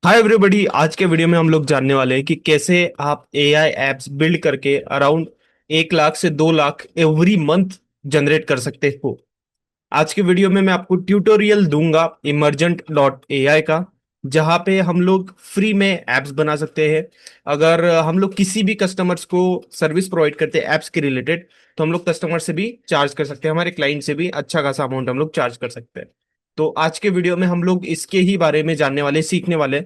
Hi everybody. आज के video में हम लोग जानने वाले हैं कि कैसे आप एआई एप्स बिल्ड करके अराउंड 1 लाख से 2 लाख एवरी मंथ जनरेट कर सकते हो। आज के वीडियो में मैं आपको ट्यूटोरियल दूंगा इमर्जेंट डॉट एआई का, जहां पे हम लोग फ्री में एप्स बना सकते हैं। अगर हम लोग किसी भी कस्टमर्स को सर्विस प्रोवाइड करते हैं एप्स के रिलेटेड, तो हम लोग कस्टमर से भी चार्ज कर सकते हैं, हमारे क्लाइंट से भी अच्छा खासा अमाउंट हम लोग चार्ज कर सकते हैं। तो आज के वीडियो में हम लोग इसके ही बारे में जानने वाले, सीखने वाले।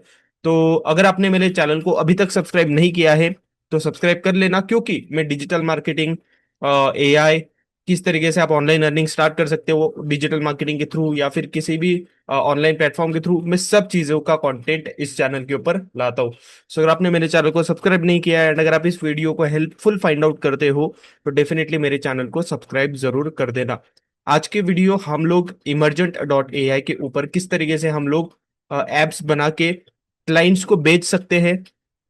तो अगर आपने मेरे चैनल को अभी तक सब्सक्राइब नहीं किया है तो सब्सक्राइब कर लेना, क्योंकि मैं डिजिटल मार्केटिंग, एआई, किस तरीके से आप ऑनलाइन अर्निंग स्टार्ट कर सकते हो डिजिटल मार्केटिंग के थ्रू या फिर किसी भी ऑनलाइन प्लेटफॉर्म के थ्रू, मैं सब चीजों का कंटेंट इस चैनल के ऊपर लाता हूँ। सो अगर आपने मेरे चैनल को सब्सक्राइब नहीं किया है एंड अगर आप इस वीडियो को हेल्पफुल फाइंड आउट करते हो तो डेफिनेटली मेरे चैनल को सब्सक्राइब जरूर कर देना। आज के वीडियो हम लोग इमर्जेंट डॉट ए आई के ऊपर किस तरीके से हम लोग एप्स बना के क्लाइंट्स को बेच सकते हैं,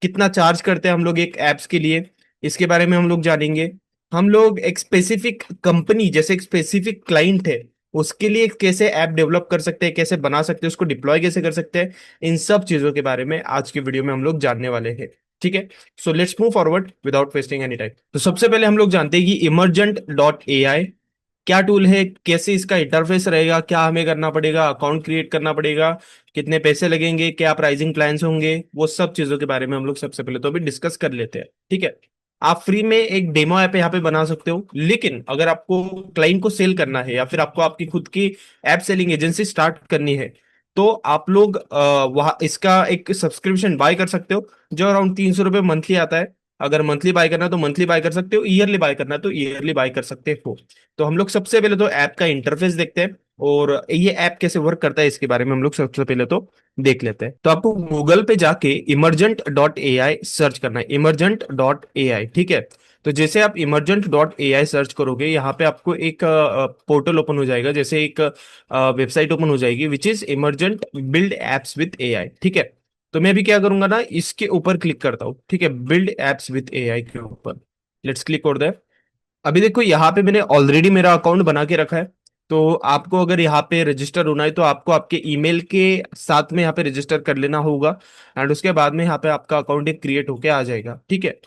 कितना चार्ज करते हैं हम लोग एक एप्स के लिए, इसके बारे में हम लोग जानेंगे। हम लोग एक स्पेसिफिक कंपनी, जैसे एक स्पेसिफिक क्लाइंट है, उसके लिए कैसे ऐप डेवलप कर सकते हैं, कैसे बना सकते हैं, उसको डिप्लॉय कैसे कर सकते हैं, इन सब चीजों के बारे में आज की वीडियो में हम लोग जानने वाले हैं। ठीक है, so let's move forward without wasting any time. तो सबसे पहले हम लोग जानते हैं कि इमर्जेंट डॉट ए आई क्या टूल है, कैसे इसका इंटरफेस रहेगा, क्या हमें करना पड़ेगा, अकाउंट क्रिएट करना पड़ेगा, कितने पैसे लगेंगे, क्या प्राइसिंग प्लान्स होंगे, वो सब चीजों के बारे में हम लोग सबसे पहले तो अभी डिस्कस कर लेते हैं। ठीक है, आप फ्री में एक डेमो ऐप यहाँ पे बना सकते हो, लेकिन अगर आपको क्लाइंट को सेल करना है या फिर आपको आपकी खुद की ऐप सेलिंग एजेंसी स्टार्ट करनी है, तो आप लोग वहाँ इसका एक सब्सक्रिप्शन बाय कर सकते हो, जो अराउंड 300 रुपये मंथली आता है। अगर मंथली बाय करना है तो मंथली बाय कर सकते हो, ईयरली बाय करना है तो ईयरली बाय कर सकते हो। तो हम लोग सबसे पहले तो ऐप का इंटरफेस देखते हैं और ये ऐप कैसे वर्क करता है इसके बारे में हम लोग सबसे पहले तो देख लेते हैं। तो आपको गूगल पे जाके emergent dot A I search करना है, इमरजेंट डॉट ए आई। ठीक है, तो जैसे आप emergent dot A I search करोगे, यहाँ पे आपको एक पोर्टल ओपन हो जाएगा, जैसे एक वेबसाइट ओपन हो जाएगी, which is emergent build apps with A I. ठीक है, तो मैं भी क्या करूंगा ना, इसके ऊपर क्लिक करता हूँ। ठीक है, बिल्ड एप्स विथ ए आई के ऊपर लेट्स क्लिक और दे। अभी देखो यहाँ पे मैंने ऑलरेडी मेरा अकाउंट बना के रखा है। तो आपको अगर यहाँ पे रजिस्टर होना है तो आपको आपके ईमेल के साथ में यहाँ पे रजिस्टर कर लेना होगा, एंड उसके बाद में यहाँ पे आपका अकाउंट एक क्रिएट होके आ जाएगा। ठीक है,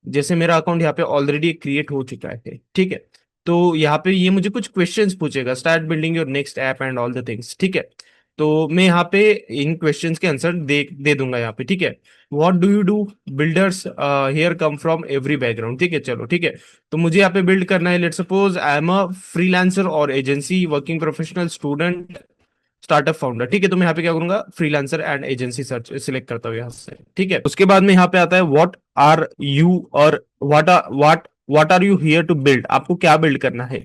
जैसे मेरा अकाउंट यहाँ पे ऑलरेडी क्रिएट हो चुका है। ठीक है, तो यहाँ पे ये मुझे कुछ क्वेश्चंस पूछेगा, start building your next app and all the things. ठीक है, तो मैं यहाँ पे इन क्वेश्चंस के आंसर दे दे दूंगा यहाँ पे। ठीक है, what do you do, builders here come from every background. ठीक है, चलो ठीक है, तो मुझे यहाँ पे बिल्ड करना है। Let's suppose I am a freelancer और agency working professional student startup founder. ठीक है, तो मैं यहाँ पे क्या करूंगा, freelancer and agency search select करता हूँ यहाँ से। ठीक है, उसके बाद में यहाँ पे आता है व्हाट आर यू, और what are you here to build, आपको क्या बिल्ड करना है।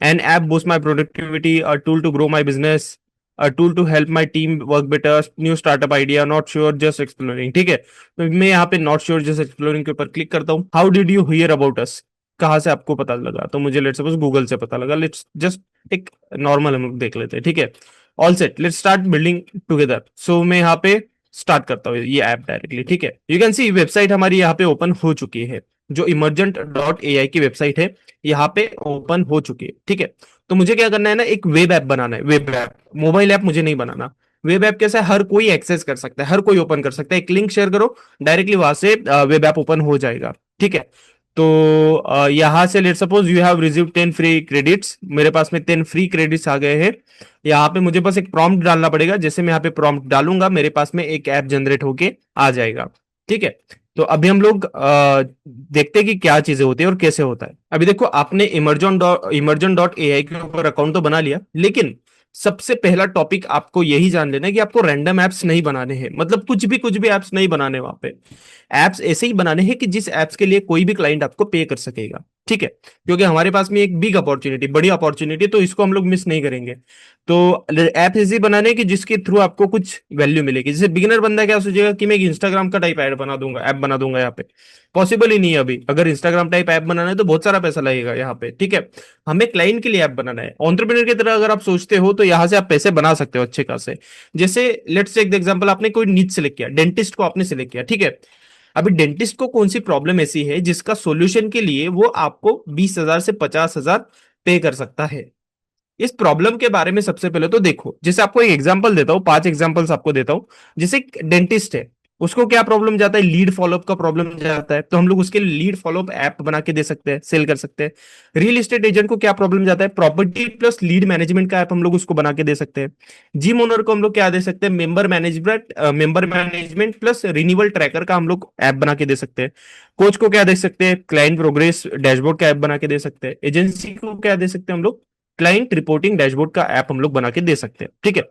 An app boost my productivity, a tool to grow my business, a tool to help my team work better, new startup idea, not sure just exploring. ठीक है, तो मैं यहाँ पे नॉट श्योर जस्ट एक्सप्लोरिंग के ऊपर क्लिक करता हूँ। How did you here about us, कहाँ से आपको पता लगा, तो मुझे लेट्स सपोज गूगल से पता लगा। लेट्स जस्ट एक नॉर्मल हम लोग देख लेते हैं। ठीक है, all set, let's start building together. So मैं यहाँ पे स्टार्ट करता हूँ ये ऐप डायरेक्टली। ठीक है, यू कैन सी वेबसाइट हमारी यहाँ पे ओपन हो चुकी है, जो इमरजेंट डॉट ए आई की वेबसाइट है यहाँ पे ओपन हो चुकी है। ठीक है, तो मुझे क्या करना है ना, एक वेब ऐप बनाना है। वेब ऐप, मोबाइल ऐप मुझे नहीं बनाना। वेब ऐप कैसा है, हर कोई एक्सेस कर सकता है, हर कोई ओपन कर सकता है। एक लिंक शेयर करो, डायरेक्टली वहां से वेब ऐप ओपन हो जाएगा। ठीक है, तो यहाँ से let suppose you have received 10 free credits, मेरे पास में 10 फ्री क्रेडिट्स आ गए हैं। यहाँ पे मुझे बस एक प्रॉम्प्ट डालना पड़ेगा, जैसे मैं यहाँ पे प्रॉम्प्ट डालूंगा मेरे पास में एक ऐप जनरेट होके आ जाएगा। ठीक है, तो अभी हम लोग देखते हैं कि क्या चीजें होती है और कैसे होता है। अभी देखो, आपने इमर्जन डॉट ए आई के ऊपर अकाउंट तो बना लिया, लेकिन सबसे पहला टॉपिक आपको यही जान लेना है कि आपको रैंडम एप्स नहीं बनाने हैं, मतलब कुछ भी एप्स नहीं बनाने वहां पे। एप्स ऐसे ही बनाने हैं कि जिस एप्स के लिए कोई भी क्लाइंट आपको पे कर सकेगा। ठीक है, क्योंकि हमारे पास में एक बिग अपॉर्चुनिटी, बड़ी अपॉर्चुनिटी, तो इसको हम लोग मिस नहीं करेंगे। तो ऐप ऐसे बनाने कि जिसके थ्रू आपको कुछ वैल्यू मिलेगी। जैसे बिगिनर बंदा क्या सोचेगा कि मैं एक इंस्टाग्राम का टाइप ऐड बना दूंगा, ऐप बना दूंगा यहाँ पे। पॉसिबल ही नहीं है अभी, अगर इंस्टाग्राम टाइप ऐप बनाना है तो बहुत सारा पैसा लगेगा यहाँ पे। ठीक है, हमें क्लाइंट के लिए ऐप बनाना है, ऑन्टरप्रेन्योर की तरह अगर आप सोचते हो तो यहाँ से आप पैसे बना सकते हो अच्छे खासे। जैसे लेट्स टेक द एग्जांपल, आपने कोई नीच सिलेक्ट किया, डेंटिस्ट को आपने सिलेक्ट किया। ठीक है, अभी डेंटिस्ट को कौन सी प्रॉब्लम ऐसी है जिसका सॉल्यूशन के लिए वो आपको 20,000 से 50,000 पे कर सकता है। इस प्रॉब्लम के बारे में सबसे पहले तो देखो, जैसे आपको एक एग्जांपल देता हूँ, 5 एग्जांपल्स आपको देता हूँ। जैसे एक डेंटिस्ट है, उसको क्या प्रॉब्लम जाता है, लीड फॉलोअप का प्रॉब्लम जाता है, तो हम लोग उसके लिए लीड फॉलोअप ऐप बना के दे सकते हैं, सेल कर सकते हैं। रियल एस्टेट एजेंट को क्या प्रॉब्लम जाता है, प्रॉपर्टी प्लस लीड मैनेजमेंट का ऐप हम लोग उसको बना के दे सकते हैं। जिम ओनर को हम लोग क्या दे सकते हैं, member management plus renewal tracker का हम लोग ऐप बना के दे सकते हैं। कोच को क्या दे सकते हैं, क्लाइंट प्रोग्रेस डैशबोर्ड का ऐप बना के दे सकते हैं। एजेंसी को क्या दे सकते हैं हम लोग, क्लाइंट रिपोर्टिंग डैशबोर्ड का ऐप हम लोग बना के दे सकते हैं। ठीक है,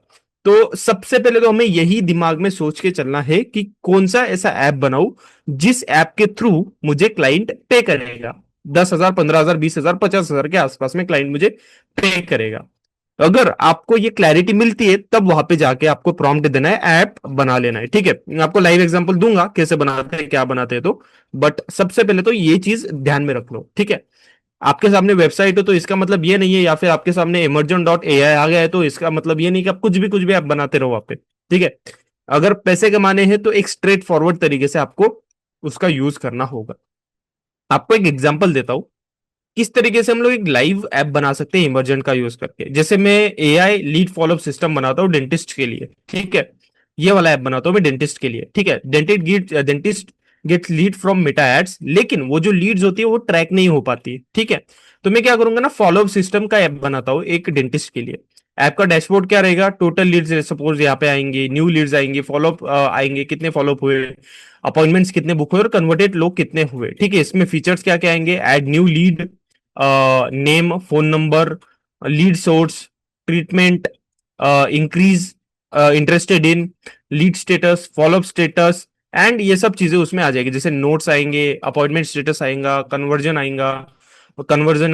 तो सबसे पहले तो हमें यही दिमाग में सोच के चलना है कि कौन सा ऐसा ऐप बनाऊं जिस ऐप के थ्रू मुझे क्लाइंट पे करेगा। 10,000, 15,000, 20,000, 50,000 के आसपास में क्लाइंट मुझे पे करेगा। अगर आपको ये क्लैरिटी मिलती है, तब वहां पे जाके आपको प्रॉम्प्ट देना है, ऐप बना लेना है। ठीक है, मैं आपको लाइव एग्जांपल दूंगा कैसे बनाते हैं, क्या बनाते हैं, तो बट सबसे पहले तो ये चीज ध्यान में रख लो। ठीक है, आपके सामने वेबसाइट हो तो इसका मतलब ये नहीं है, या फिर आपके सामने emergent.ai आ गया है तो इसका मतलब ये नहीं कि आप कुछ भी आप बनाते रहो वहां पे। ठीक है, अगर पैसे कमाने हैं तो एक स्ट्रेट फॉरवर्ड तरीके से आपको उसका यूज करना होगा। आपको एक एग्जांपल देता हूं, किस तरीके से हम लोग एक लाइव ऐप बना सकते हैं इमर्जेंट का यूज करके। जैसे मैं एआई लीड फॉलोअप सिस्टम बनाता हूँ डेंटिस्ट के लिए। ठीक है, ये वाला ऐप बनाता हूँ मैं डेंटिस्ट के लिए। ठीक है, dentist get lead from Meta ads, लेकिन वो जो लीड्स होती है वो ट्रैक नहीं हो पाती है। ठीक है, तो मैं क्या करूंगा ना, फॉलोअप सिस्टम का ऐप बनाता हूँ एक डेंटिस्ट के लिए। ऐप का डैशबोर्ड क्या रहेगा, टोटल लीड्स सपोज यहाँ पे आएंगे, न्यू लीड्स आएंगे, फॉलोअप आएंगे, कितने फॉलोअप हुए, अपॉइंटमेंट्स कितने बुक हुए और कन्वर्टेड लोग कितने हुए। ठीक है, इसमें फीचर्स क्या क्या आएंगे, add new lead, name, phone number, lead source, treatment, increase interested in, lead status, follow up status, and ये सब चीजें उसमें आ जाएगी। जैसे नोट्स आएंगे, अपॉइंटमेंट स्टेटस आएगा, कन्वर्जन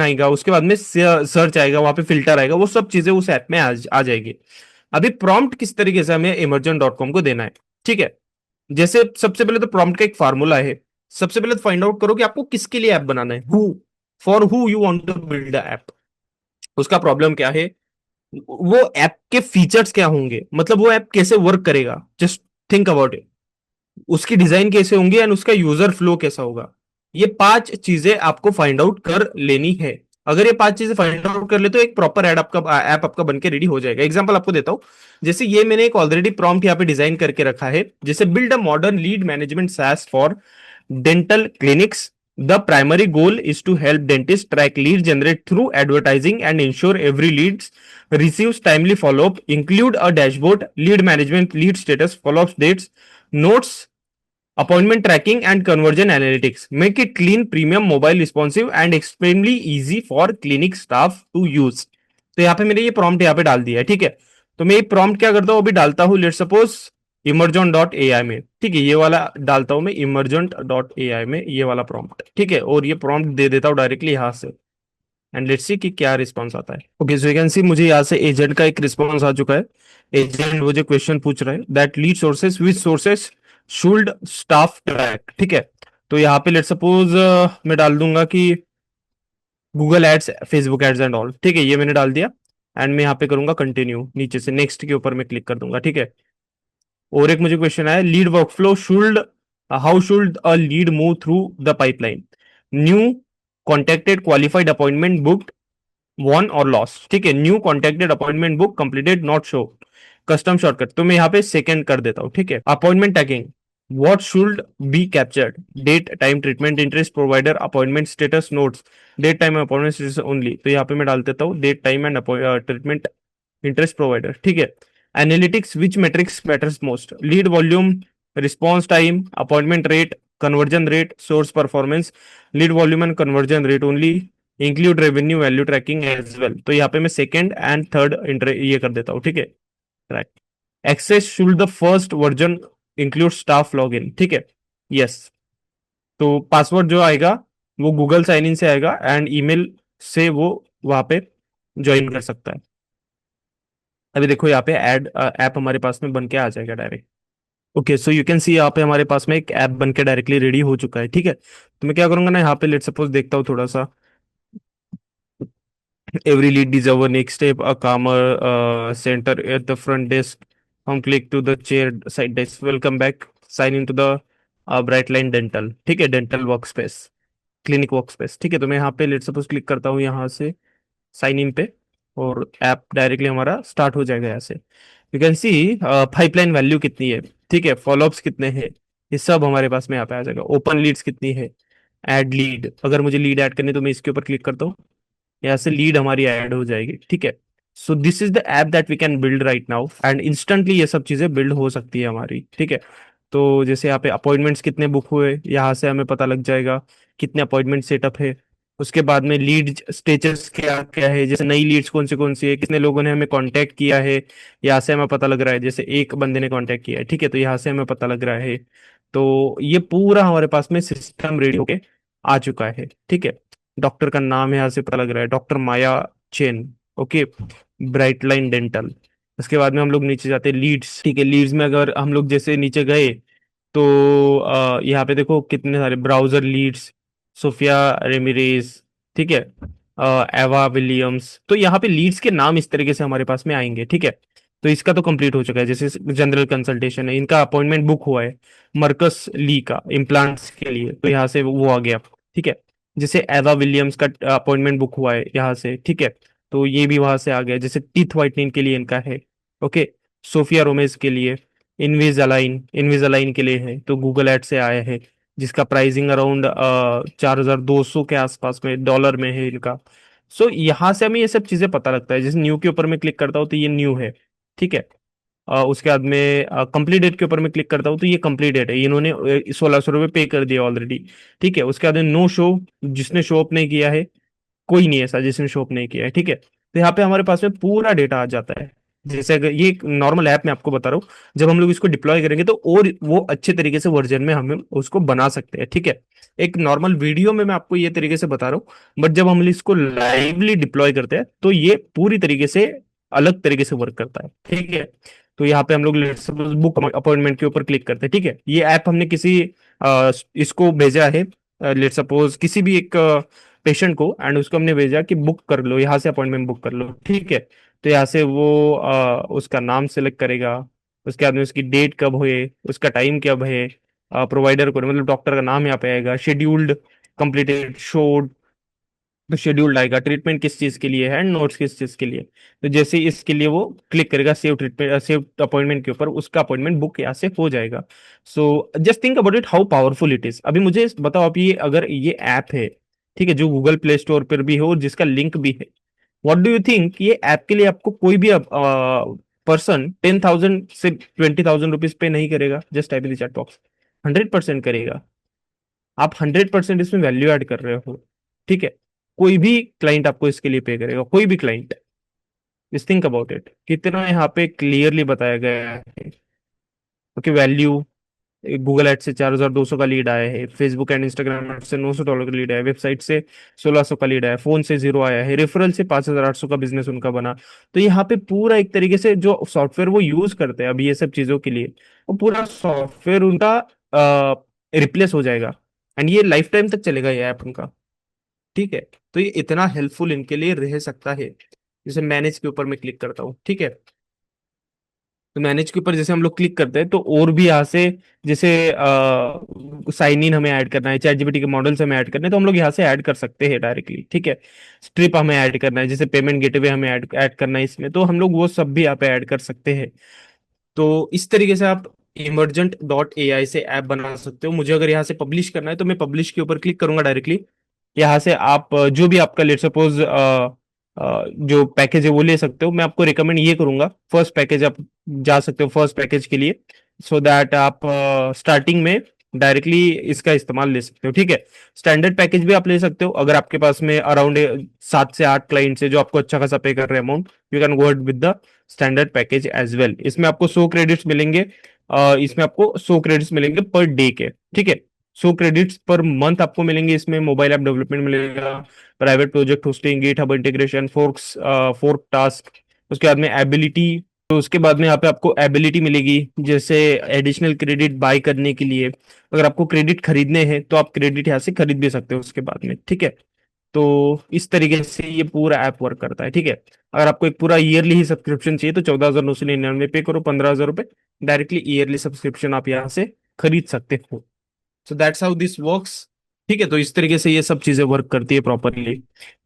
आएगा, उसके बाद में सर्च आएगा, वहां पे फिल्टर आएगा, वो सब चीजें उस ऐप में आ जाएगी। अभी प्रॉम्प्ट किस तरीके से हमें emergent.com को देना है। ठीक है, जैसे सबसे पहले तो प्रॉम्प्ट का एक फार्मूला है। सबसे पहले तो फाइंड आउट करो कि आपको किसके लिए ऐप बनाना है, for who you want to build the app. उसका प्रॉब्लम क्या है, वो ऐप के फीचर्स क्या होंगे, मतलब वो ऐप कैसे वर्क करेगा, जस्ट थिंक अबाउट इट। उसकी डिजाइन कैसे होंगी एंड उसका यूजर फ्लो कैसा होगा। ये 5 चीजें आपको फाइंड आउट कर लेनी है। अगर ये 5 चीजें फाइंड आउट कर ले तो एक प्रॉपर ऐप आपका बन के रेडी हो जाएगा। एग्जांपल आपको देता हूं, जैसे ये मैंने एक ऑलरेडी प्रॉम्प्ट यहाँ पे डिजाइन करके रखा है, जैसे build a modern lead management SaaS for dental clinics. The primary goal is to help dentists track lead generate through advertising and ensure every lead receives timely follow-up. Include a dashboard, lead management, lead status, follow-up dates, notes, appointment tracking, and conversion analytics. Make it clean, premium, mobile responsive, and extremely easy for clinic staff to use. तो यहाँ पे मैंने ये prompt यहाँ पे डाल दिया है। ठीक है, तो मैं ये प्रॉम्प्ट क्या करता हूँ, अभी डालता हूँ लेट सपोज emergent.ai में। ठीक है, ये वाला डालता हूँ मैं emergent.ai में, ये वाला प्रॉम्प्ट। ठीक है, और ये प्रॉम्प्ट दे देता हूँ डायरेक्टली यहाँ से, एंड लेट्स सी कि क्या रिस्पॉन्स आता है। ओके, सो यू कैन सी मुझे यहाँ से एजेंट का एक रिस्पॉन्स आ चुका है। एजेंट मुझे क्वेश्चन पूछ रहा है that lead sources which sources should staff track. ठीक है, तो यहाँ पे लेट सपोज मैं डाल दूंगा कि Google ads, Facebook ads and all. ठीक है, ये मैंने डाल दिया, एंड मैं यहाँ पे करूंगा कंटिन्यू, नीचे से नेक्स्ट के ऊपर मैं क्लिक कर दूंगा। ठीक है, और एक मुझे क्वेश्चन आया, lead workflow should, how should a lead move through the pipeline, new, contacted, qualified, appointment booked, won और लॉस। ठीक है, new, contacted, appointment book, completed, not show, custom shortcut, तो मैं यहाँ पे सेकंड कर देता हूँ। ठीक है, appointment tagging, what should be captured, date, time, treatment, interest, provider, appointment status, notes, date, time, appointment status only, तो यहाँ पे मैं डाल देता हूँ date, time and treatment, interest, provider. ठीक है, analytics, which metrics matters most, lead volume, response time, appointment rate, conversion rate, source performance, lead volume and conversion rate only, include revenue value tracking as well, तो यहाँ पे मैं second and third ये कर देता हूँ। ठीक है, track, access should the first version include staff log in. ठीक है, यस, तो पासवर्ड जो आएगा वो गूगल साइन इन से आएगा, एंड ईमेल से वो वहां पे ज्वाइन कर सकता है। अभी देखो यहाँ पे ऐड ऐप हमारे पास में बन के आ जाएगा direct. Okay, so you can सी यहाँ पे हमारे पास में एक ऐप बन के डायरेक्टली रेडी हो चुका है। ठीक है, तो मैं क्या करूंगा ना, यहाँ पे लेट सपोज देखता हूँ थोड़ा सा, every lead deserve a next step, a calmer center at the front desk. हम click to the chair side desk. Welcome back. Sign into the Brightline Dental. ठीक है, dental work space, clinic work space. ठीक है, तो मैं यहाँ पे let suppose click करता हूँ यहाँ से साइन इन पे, और ऐप डायरेक्टली हमारा स्टार्ट हो जाएगा यहाँ से। You can C pipeline value कितनी है, ठीक है, फॉलोअप्स कितने हैं, ये सब हमारे पास में यहाँ पे आ जाएगा। ओपन लीड्स कितनी है, ऐड लीड, अगर मुझे लीड ऐड करनी है तो मैं इसके ऊपर क्लिक करता हूँ, यहाँ से लीड हमारी ऐड हो जाएगी, ठीक है। So this is the app that we can build right now, and instantly ये सब चीजें बिल्ड हो सकती है हमारी, ठीक है। तो जैसे यहाँ पे अपॉइंटमेंट्स कितने बुक हुए, यहाँ से हमें पता लग जाएगा कितने अपॉइंटमेंट सेटअप है। उसके बाद में लीड स्टेटस क्या क्या है, जैसे नई लीड्स कौन सी है, कितने लोगों ने हमें कांटेक्ट किया है, यहाँ से हमें पता लग रहा है। जैसे एक बंदे ने कांटेक्ट किया है, ठीक है, तो यहाँ से हमें पता लग रहा है। तो ये पूरा हमारे पास में सिस्टम रेडी होके आ चुका है, ठीक है। डॉक्टर का नाम यहाँ से पता लग रहा है, doctor Maya Chen, okay, Bright Line Dental. उसके बाद में हम लोग नीचे जाते हैं लीड्स, ठीक है। लीड्स में अगर हम लोग जैसे नीचे गए तो यहाँ पे देखो कितने सारे ब्राउजर लीड्स, सोफिया रेमिरेज, ठीक है, एवा विलियम्स। तो यहाँ पे लीड्स के नाम इस तरीके से हमारे पास में आएंगे, ठीक है। तो इसका तो कंप्लीट हो चुका है, जैसे जनरल कंसल्टेशन है, इनका अपॉइंटमेंट बुक हुआ है। मर्कस ली का इम्प्लांट्स के लिए, तो यहाँ से वो आ गया, ठीक है। जैसे एवा विलियम्स का अपॉइंटमेंट बुक हुआ है यहाँ से, ठीक है, तो ये भी वहां से आ गया। जैसे टीथ व्हाइटनिंग के लिए इनका है, ओके, सोफिया रोमेज के लिए, इनविजालाइन के लिए है, तो गूगल एड से आया है, जिसका प्राइसिंग अराउंड 4,200 के आसपास में डॉलर में है इनका। सो यहाँ से हमें ये सब चीजें पता लगता है। जैसे न्यू के ऊपर मैं क्लिक करता हूँ तो ये न्यू है, ठीक है। उसके बाद में कंप्लीट डेट के ऊपर मैं क्लिक करता हूँ तो ये कंप्लीट डेट है, इन्होंने 1,600 रुपये पे कर दिया ऑलरेडी, ठीक है। उसके बाद में नो शो, जिसने शो अप नहीं किया है, कोई नहीं ऐसा जिसने शो अप नहीं किया है, ठीक है। तो यहाँ पे हमारे पास में पूरा डेटा आ जाता है। जैसे अगर ये एक नॉर्मल ऐप मैं आपको बता रहा हूँ, जब हम लोग इसको डिप्लॉय करेंगे तो और वो अच्छे तरीके से वर्जन में हम उसको बना सकते हैं, ठीक है। एक नॉर्मल वीडियो में मैं आपको ये तरीके से बता रहा हूँ, बट जब हम इसको लाइवली डिप्लॉय करते हैं तो ये पूरी तरीके से अलग तरीके से वर्क करता है, ठीक है। तो यहाँ पे हम लोग बुक अपॉइंटमेंट के ऊपर क्लिक करते हैं, ठीक है। ये ऐप हमने किसी इसको भेजा है, लेट सपोज किसी भी एक पेशेंट को, एंड उसको हमने भेजा कि बुक कर लो, यहाँ से अपॉइंटमेंट बुक कर लो, ठीक है। तो यहाँ से वो उसका नाम सेलेक्ट करेगा, उसके बाद में उसकी डेट कब हुए, उसका टाइम कब है, प्रोवाइडर को मतलब डॉक्टर का नाम यहाँ पे आएगा, शेड्यूल्ड, कंप्लीटेड, शोड, तो शेड्यूल्ड आएगा, ट्रीटमेंट किस चीज के लिए है, नोट्स किस चीज के लिए। तो जैसे इसके लिए वो क्लिक करेगा सेव ट्रीटमेंट, सेव अपॉइंटमेंट के ऊपर, उसका अपॉइंटमेंट बुक यहाँ से हो जाएगा। So just think about it how powerful it is. अभी मुझे बताओ, आप ये अगर ये ऐप है, ठीक है, जो गूगल प्ले स्टोर पर भी है और जिसका लिंक भी है, व्हाट डू यू थिंक, ये ऐप के लिए आपको कोई भी पर्सन 10,000 से 20,000 रुपीज पे नहीं करेगा? Just type in the chat box, 100% करेगा। आप 100% इसमें वैल्यू ऐड कर रहे हो, ठीक है। कोई भी क्लाइंट आपको इसके लिए पे करेगा, कोई भी client. Just think about it, कितना यहाँ पे क्लियरली बताया गया है। ओके, वैल्यू, गूगल एड से 4,200 का लीड आया है, फेसबुक एंड इंस्टाग्राम एड से $900 का लीड आया है, वेबसाइट से 1,600 का लीड आया है, फोन से 0 आया है, रेफरल से 5,800 का बिजनेस उनका बना। तो यहाँ पे पूरा एक तरीके से जो सॉफ्टवेयर वो यूज करते हैं अभी ये सब चीजों के लिए, वो पूरा सॉफ्टवेयर उनका रिप्लेस हो जाएगा, एंड ये लाइफ टाइम तक चलेगा ये ऐप उनका, ठीक है। तो ये इतना हेल्पफुल इनके लिए रह सकता है। जैसे मैनेज के ऊपर मैं क्लिक करता हूँ, ठीक है, तो मैनेज के ऊपर जैसे हम लोग क्लिक करते हैं तो और भी यहाँ से, जैसे साइन इन हमें ऐड करना है, चैट जीपीटी के मॉडल्स हमें ऐड करने हैं, तो हम लोग यहाँ से ऐड कर सकते हैं डायरेक्टली, ठीक है। स्ट्रिप हमें ऐड करना है, जैसे पेमेंट गेटवे हमें ऐड ऐड करना है इसमें, तो हम लोग वो सब भी यहाँ पे ऐड कर सकते हैं। तो इस तरीके से आप emergent.ai से ऐप बना सकते हो। मुझे अगर यहाँ से पब्लिश करना है तो मैं पब्लिश के ऊपर क्लिक करूंगा डायरेक्टली। यहाँ से आप जो भी आपका लेट सपोज जो पैकेज है वो ले सकते हो। मैं आपको रिकमेंड ये करूंगा, फर्स्ट पैकेज आप जा सकते हो फर्स्ट पैकेज के लिए, सो दैट आप स्टार्टिंग में डायरेक्टली इसका इस्तेमाल ले सकते हो, ठीक है। स्टैंडर्ड पैकेज भी आप ले सकते हो अगर आपके पास में अराउंड 7 से 8 क्लाइंट्स है जो आपको अच्छा खासा पे कर रहे हैं amount, you can go with the standard package as well. इसमें आपको 100 क्रेडिट्स मिलेंगे, इसमें आपको 100 क्रेडिट्स मिलेंगे पर डे के, ठीक है। 100 क्रेडिट्स पर मंथ आपको मिलेंगे, इसमें मोबाइल ऐप डेवलपमेंट मिलेगा, private project hosting, GitHub integration, fork task, उसके बाद में एबिलिटी। तो उसके बाद में यहाँ पे आपको एबिलिटी मिलेगी, जैसे एडिशनल क्रेडिट बाय करने के लिए, अगर आपको क्रेडिट खरीदने हैं तो आप क्रेडिट यहाँ से खरीद भी सकते हो उसके बाद में, ठीक है। तो इस तरीके से ये पूरा ऐप वर्क करता है, ठीक है। अगर आपको एक पूरा ईयरली ही सब्सक्रिप्शन चाहिए तो 14,999 पे करो, 15,000 रुपए, डायरेक्टली ईयरली सब्सक्रिप्शन आप यहाँ से खरीद सकते हो। So that's how this works. ठीक है, तो इस तरीके से ये सब चीजें वर्क करती है प्रॉपरली।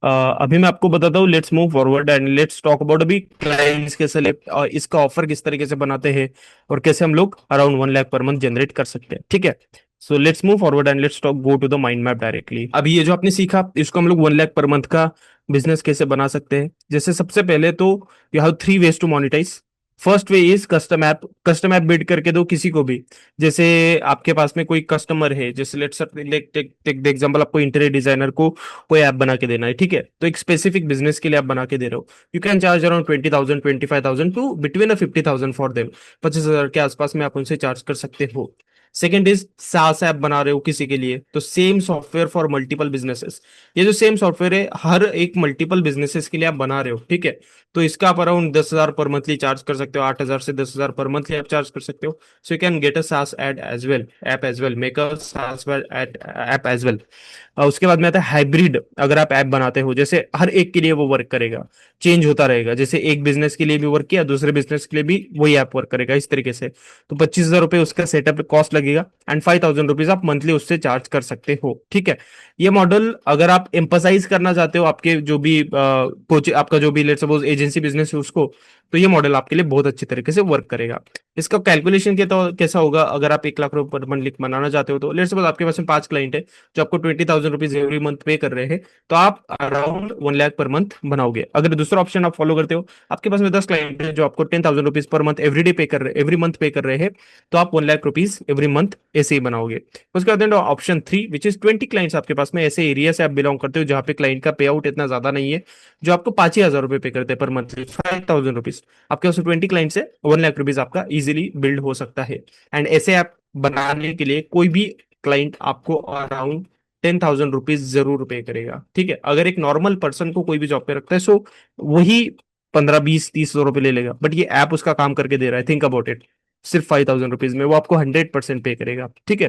अभी मैं आपको बताता हूँ, let's move forward and let's talk about अभी क्लाइंट्स कैसे इसका ऑफर किस तरीके से बनाते हैं और कैसे हम लोग around 1 lakh per month generate कर सकते हैं। ठीक है, so let's move forward and let's talk go to the mind map directly. अभी ये जो आपने सीखा, इसको हम लोग 1 लाख पर मंथ का बिजनेस कैसे बना सकते हैं। जैसे सबसे पहले तो you have 3 ways to monetize. First way is custom app. Custom app build करके दो किसी को भी। जैसे आपके पास में कोई कस्टमर है, जैसे लेट्स टेक टेक एग्जांपल, आपको इंटीरियर डिजाइनर को कोई ऐप बना के देना है। ठीक है, तो एक स्पेसिफिक बिजनेस के लिए आप बना के दे रहे हो। You can charge around 20,000 25,000 to between 50,000 for them. 25,000 के आसपास में आप उनसे चार्ज कर सकते हो। सेकेंड इज सास ऐप बना रहे हो किसी के लिए, तो same software for multiple businesses. ये जो सेम सॉफ्टवेयर है, हर एक मल्टीपल बिजनेसेस के लिए आप बना रहे हो। ठीक है, तो इसका आप अराउंड 10,000 पर मंथली चार्ज कर सकते हो, 8,000 से 10,000 पर मंथली आप चार्ज कर सकते हो। So you can get a SaaS ad as well, app as well, make a SaaS ad app as well। उसके बाद में आता है हाइब्रिड। अगर आप ऐप बनाते हो, जैसे हर एक के लिए वो वर्क करेगा, चेंज होता रहेगा। जैसे एक बिजनेस के लिए भी वर्क किया, दूसरे बिजनेस के लिए भी वही ऐप वर्क करेगा, इस तरीके से। तो 25,000 रुपये उसका सेटअप कॉस्ट लगेगा एंड 5,000 रुपीज आप मंथली उससे चार्ज कर सकते हो। ठीक है, ये मॉडल अगर आप एम्पसाइज करना चाहते हो आपके जो भी कोच, आपका जो भी लेट्स सपोज एजेंसी बिजनेस है उसको, तो ये मॉडल आपके लिए बहुत अच्छी तरीके से वर्क करेगा। इसका कैलकुलेशन क्या तो कैसा होगा, अगर आप 1 लाख रुपए पर मंथ बनाना चाहते हो, तो लेट्स सपोज आपके पास में 5 क्लाइंट है जो आपको 20,000 रुपीज एवरी मंथ पे कर रहे हैं, तो आप अराउंड 1 लाख पर मंथ बनाओगे। अगर दूसरा ऑप्शन आप फॉलो करते हो, आपके पास में 10 क्लाइंट है जो आपको 10,000 rupees per month every day पे कर रहे, एवरी मंथ पे कर रहे हैं, तो आप 1 लाख रुपीज एवरी मंथ ऐसे ही बनाओगे। उसके बाद ऑप्शन 3 विच इज 20 क्लाइंट्स आपके पास में, ऐसे एरिया से आप बिलोंग करते हो जहां पे क्लाइंट का पे आउट इतना ज्यादा नहीं है, जो आपको 5 ही हजार रुपए पे करते हैं पर मंथ, 5,000 रुपीज। आपके पास 20 क्लाइंट्स है, 1 लाख रुपीज आपका इजिली बिल्ड हो सकता है। एंड ऐसे ऐप बनाने के लिए कोई भी क्लाइंट आपको अराउंड 10,000 रुपीज जरूर पे करेगा। ठीक है, अगर एक नॉर्मल पर्सन को कोई भी जॉब पे रखता है, सो वही 15 20 30 रुपए ले लेगा, बट ये ऐप उसका काम करके दे रहा है, थिंक अबाउट इट। सिर्फ 5,000 रुपीज में वो आपको 100% पे करेगा। ठीक है,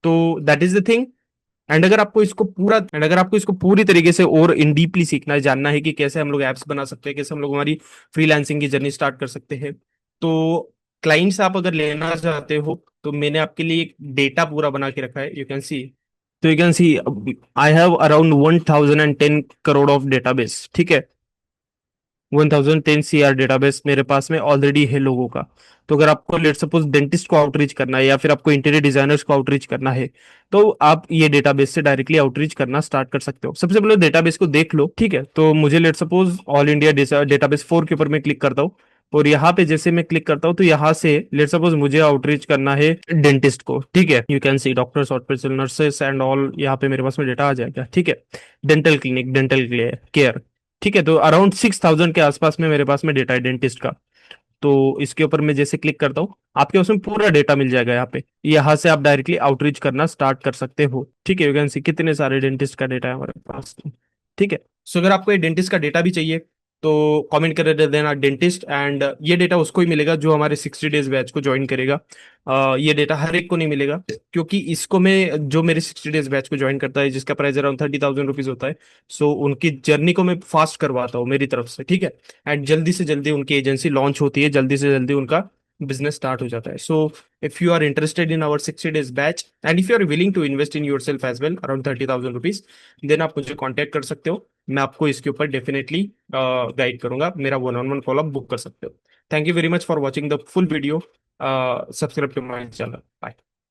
तो that is the thing. And अगर आपको इसको पूरी तरीके से और इन डीपली सीखना है, जानना है कि कैसे हम लोग एप्स बना सकते हैं, कैसे हम लोग हमारी फ्रीलांसिंग की जर्नी स्टार्ट कर सकते हैं, तो क्लाइंट्स आप अगर लेना चाहते हो, तो मैंने आपके लिए एक डेटा पूरा बना के रखा है, यू कैन सी। तो you can see I have around 1,010 crore of database. ठीक है, 1,010 CR डेटाबेस मेरे पास में ऑलरेडी है लोगों का। तो अगर आपको लेट सपोज डेंटिस्ट को आउटरीच करना है या फिर आपको इंटीरियर डिजाइनर्स को आउटरीच करना है, तो आप ये डेटाबेस से डायरेक्टली आउटरीच करना स्टार्ट कर सकते हो। सबसे पहले डेटाबेस को देख लो। ठीक है, तो मुझे let suppose all India database 4 के ऊपर मैं क्लिक करता हूँ, और यहाँ पे जैसे मैं क्लिक करता हूँ, तो यहाँ से लेट सपोज मुझे आउटरीच करना है डेंटिस्ट को। ठीक है, you can C doctors, hospital, nurses and all, यहाँ पे मेरे पास में डेटा आ जाएगा। ठीक है, डेंटल क्लिनिक, डेंटल केयर। ठीक है, तो अराउंड 6,000 के आसपास में मेरे पास में डेटा है डेंटिस्ट का। तो इसके ऊपर मैं जैसे क्लिक करता हूँ, आपके उसमें पूरा डेटा मिल जाएगा यहाँ पे। यहाँ से आप डायरेक्टली आउटरीच करना स्टार्ट कर सकते हो। ठीक है, यू कैन सी कितने सारे डेंटिस्ट का डेटा है हमारे पास। ठीक है, सो अगर आपको ये डेंटिस्ट का डेटा भी चाहिए, तो कमेंट कर देना डेंटिस्ट, एंड ये डेटा उसको ही मिलेगा जो हमारे 60 डेज बैच को ज्वाइन करेगा। ये डेटा हर एक को नहीं मिलेगा, क्योंकि इसको मैं, जो मेरे 60 डेज बैच को ज्वाइन करता है, जिसका प्राइस अराउंड 30,000 रुपीज होता है, सो उनकी जर्नी को मैं फास्ट करवाता हूँ मेरी तरफ से। ठीक है, एंड जल्दी से जल्दी उनकी एजेंसी लॉन्च होती है, जल्दी से जल्दी उनका बिजनेस स्टार्ट हो जाता है। So if you are interested in our 60 days batch and if you are willing to invest in yourself as well around 30,000 rupees, then आप मुझे कॉन्टेक्ट कर सकते हो। मैं आपको इसके ऊपर डेफिनेटली गाइड करूंगा, मेरा 1-on-1 कॉल आप बुक कर सकते हो। Thank you very much for watching the full video. Subscribe to my channel. Bye.